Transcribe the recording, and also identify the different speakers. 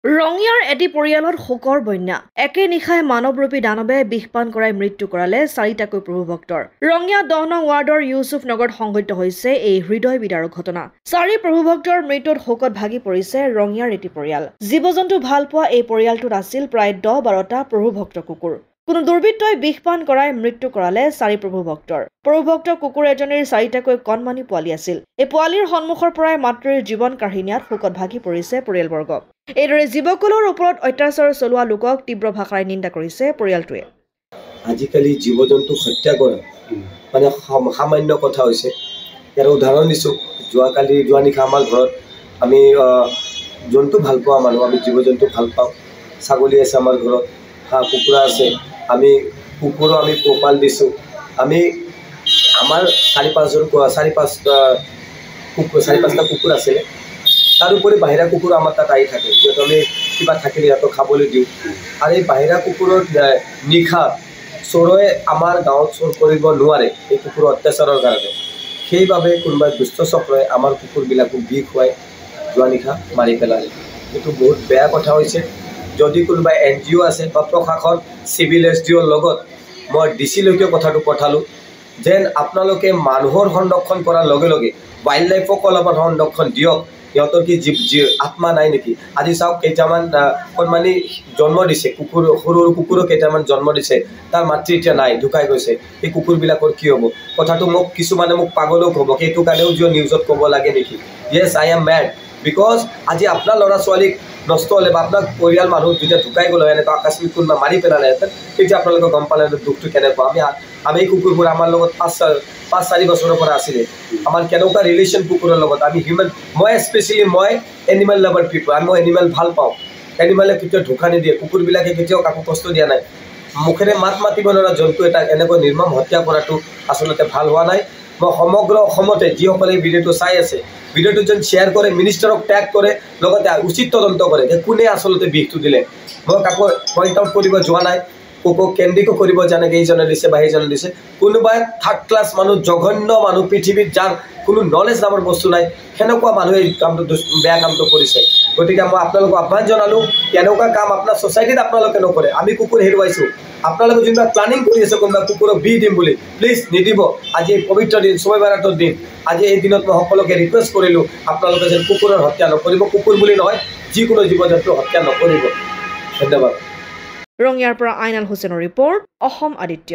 Speaker 1: ৰঙিয়াৰ এটি পৰিয়ালত শোকৰ বন্যা একে নিশাই মানৱৰূপী দানৱে বিষপান কৰাই মৃত্যু কৰালে চাৰিটাকৈ প্ৰভু ভক্তৰ ৰঙিয়া 10 নং ৱাৰ্ডৰ ইউসুফ নগৰত সংঘটিত হৈছে এই হৃদয় বিদাৰক ঘটনা। চাৰি প্ৰভু ভক্তৰ মৃত্যুত শোকত ভাগি পৰিছে ৰঙিয়াৰ এটি পৰিয়াল। জীৱ-জন্তু ভাল পোৱা এই পৰিয়ালটোত আছিল প্ৰায় 10-12টা প্ৰভু ভক্ত কুকুৰ। কোনো দুৰ্বৃত্তই বিষপান কৰাই মৃত্যু কৰালে চাৰি প্ৰভু ভক্তৰ। প্ৰভু ভক্ত কুকুৰ এজনীৰ চাৰিটাকৈ কণমানি পোৱালি আছিল। এই পোৱালিৰ সন্মুখৰ পৰাই মাতৃৰ জীৱন কাঢ়ি নিয়াত শোকত ভাগি পৰিছে পৰিয়ালবৰ্গ। এইদৰে জীৱকুলৰ ওপৰত অত্যাচাৰ চলোৱা লোকক তীব্ৰ ভাষাৰে নিন্দা কৰিছে পৰিয়ালটোৱে।
Speaker 2: আজিকালি জীৱ-জন্তু হত্যা কৰা মানে সামান্য কথা হৈছে। ইয়াৰ উদাহৰণ দিছোঁ, যোৱা নিশা আমাৰ ঘৰত আমি জন্তু ভাল পোৱা মানুহ, আমি জীৱ-জন্তু ভাল পাওঁ। ছাগলী আছে আমাৰ ঘৰত, হাঁহ কুকুৰা আছে, আমি কুকুৰো আমি পোহপাল দিছোঁ। আমাৰ চাৰি-পাঁচটা কুকুৰ আছিলে। তাৰোপৰি বাহিৰা কুকুৰ আমাৰ তাত আহি থাকে, যিহেতু আমি কিবা থাকিলে সিহঁতক খাবলৈ দিওঁ। আৰু এই বাহিৰা কুকুৰৰ নিশা চোৰে আমাৰ গাঁৱত চোৰ কৰিব নোৱাৰে এই কুকুৰৰ অত্যাচাৰৰ কাৰণে। সেইবাবে কোনোবাই দুষ্ট চক্ৰই আমাৰ কুকুৰবিলাকক বিষ খুৱাই যোৱা নিশা মাৰি পেলালে। এইটো বহুত বেয়া কথা হৈছে। যদি কোনোবাই NGO আছে বা প্ৰশাসন চিভিল SDOৰ লগত মই DC লৈকে কথাটো পঠালোঁ, যেন আপোনালোকে মানুহৰ সংৰক্ষণ কৰাৰ লগে লগে ৱাইল্ড লাইফক অলপমান সংৰক্ষণ দিয়ক। সিহঁতৰ কি আত্মা নাই নেকি? আজি চাওক, কেইটামান কণমানি জন্ম দিছে, সৰু সৰু কুকুৰো কেইটামান জন্ম দিছে, তাৰ মাতৃ এতিয়া নাই, ঢুকাই গৈছে। এই কুকুৰবিলাকৰ কি হ'ব? কথাটো কিছুমানে মোক পাগলেও ক'ব, সেইটো কাৰণেও নিউজত ক'ব লাগে নেকি? য়েছ, I am mad, বিকজ আজি আপোনাৰ ল'ৰা ছোৱালীক নষ্ট হ'লে বা আপোনাৰ পৰিয়াল মানুহ যেতিয়া ঢুকাই গ'ল হয়, এনেকুৱা আকস্মিক কোনোবা মাৰি পেলালেহেঁতেন, তেতিয়া আপোনালোকে গম পালে দুখটো কেনেকুৱা। আমি এই কুকুৰবোৰ আমাৰ লগত 5-4 বছৰৰ পৰা আছিলে। আমাৰ কেনেকুৱা ৰিলেশ্যন কুকুৰৰ লগত। মই এনিমেল লাভাৰ পিপল, মই এনিমেল ভাল পাওঁ। এনিমেলে কেতিয়াও ধোকা নিদিয়ে, কুকুৰবিলাকে কেতিয়াও কাকো কষ্ট দিয়া নাই। মুখেৰে মাত মাতিব নোৱাৰা জন্তু এটা এনেকৈ নিৰ্মম হত্যা কৰাটো আচলতে ভাল হোৱা নাই। মই সমগ্ৰ অসমতে যিসকলে ভিডিঅ'টো চাই আছে, ভিডিঅ'টো যেন শ্বেয়াৰ কৰে, মিনিষ্টাৰক টেগ কৰে, লগতে উচিত তদন্ত কৰে যে কোনে আচলতে বিষটো দিলে। মই কাকো পইণ্ট আউট কৰিব যোৱা নাই, কোকো কেন্দ্ৰিকো কৰিব যেনেকৈ এইজনে দিছে বা সেইজনে দিছে। কোনোবাই থাৰ্ড ক্লাছ মানুহ, জঘন্য মানুহ, পৃথিৱীত যাৰ কোনো নলেজ নামৰ বস্তু নাই, সেনেকুৱা মানুহে এই কামটো বেয়া কামটো কৰিছে। গতিকে মই আপোনালোকক আহ্বান জনালোঁ, এনেকুৱা কাম আপোনাৰ ছ'চাইটিত আপোনালোকে নকৰে। আমি কুকুৰ হেৰুৱাইছোঁ, আপোনালোকে যোনবিলাক প্লানিং কৰি আছে কোনোবা কুকুৰক বিহ দিম বুলি, প্লিজ নিদিব। আজি এই পবিত্ৰ দিন, ছয় বাৰাতৰ দিন, আজি এই দিনত মই সকলোকে ৰিকুৱেষ্ট কৰিলোঁ, আপোনালোকে যেন কুকুৰৰ হত্যা নকৰিব। কুকুৰ বুলি নহয়, যিকোনো জীৱ-জন্তু হত্যা নকৰিব। ধন্যবাদ।
Speaker 1: ৰঙিয়াৰ পৰা আইনাল হুছেইনৰ ৰিপৰ্ট, অসম আদিত্য।